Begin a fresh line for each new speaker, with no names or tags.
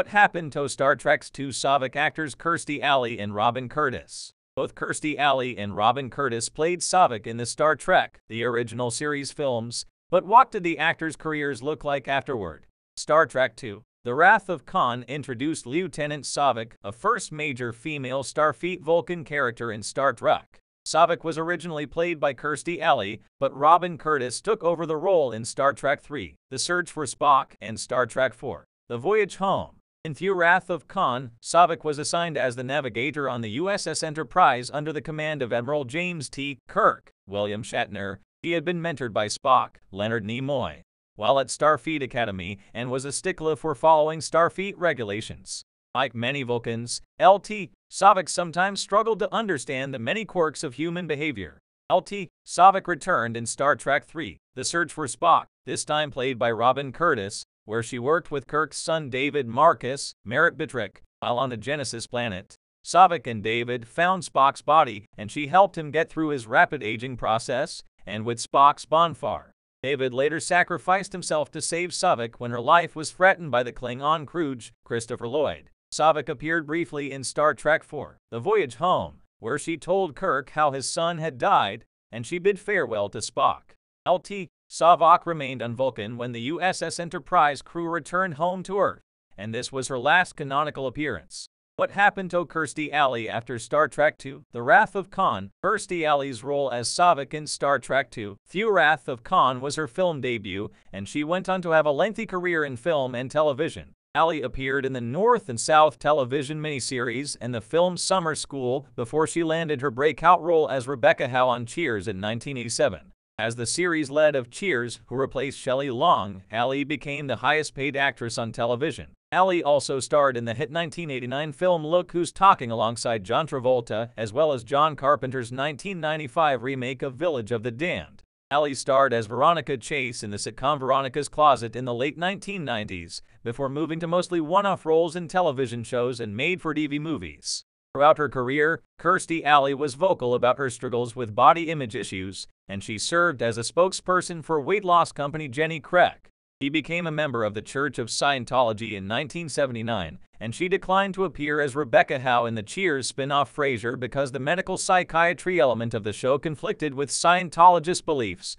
What happened to Star Trek's two Saavik actors Kirstie Alley and Robin Curtis? Both Kirstie Alley and Robin Curtis played Saavik in the Star Trek, the original series films, but what did the actors' careers look like afterward? Star Trek II: The Wrath of Khan introduced Lieutenant Saavik, a first major female Starfleet Vulcan character in Star Trek. Saavik was originally played by Kirstie Alley, but Robin Curtis took over the role in Star Trek III: The Search for Spock and Star Trek IV: The Voyage Home. In The Wrath of Khan, Saavik was assigned as the navigator on the USS Enterprise under the command of Admiral James T. Kirk. William Shatner. He had been mentored by Spock, Leonard Nimoy, while at Starfleet Academy, and was a stickler for following Starfleet regulations. Like many Vulcans, Lt. Saavik sometimes struggled to understand the many quirks of human behavior. Lt. Saavik returned in Star Trek III: The Search for Spock, this time played by Robin Curtis, where she worked with Kirk's son David Marcus Merritt Bittrick while on the Genesis planet. Saavik and David found Spock's body, and she helped him get through his rapid aging process, and with Spock's bonfire. David later sacrificed himself to save Saavik when her life was threatened by the Klingon Kruge, Christopher Lloyd. Saavik appeared briefly in Star Trek IV: The Voyage Home, where she told Kirk how his son had died, and she bid farewell to Spock. Lt. Saavik remained on Vulcan when the USS Enterprise crew returned home to Earth, and this was her last canonical appearance. What happened to Kirstie Alley after Star Trek II: The Wrath of Khan? Kirstie Alley's role as Saavik in Star Trek II: The Wrath of Khan was her film debut, and she went on to have a lengthy career in film and television. Alley appeared in the North and South television miniseries and the film Summer School before she landed her breakout role as Rebecca Howe on Cheers in 1987. As the series lead of Cheers, who replaced Shelley Long, Alley became the highest-paid actress on television. Alley also starred in the hit 1989 film Look Who's Talking alongside John Travolta, as well as John Carpenter's 1995 remake of Village of the Damned. Alley starred as Veronica Chase in the sitcom Veronica's Closet in the late 1990s, before moving to mostly one-off roles in television shows and made-for-TV movies. Throughout her career, Kirstie Alley was vocal about her struggles with body image issues, and she served as a spokesperson for weight loss company Jenny Craig. She became a member of the Church of Scientology in 1979, and she declined to appear as Rebecca Howe in the Cheers spin-off Frasier because the medical psychiatry element of the show conflicted with Scientologist beliefs.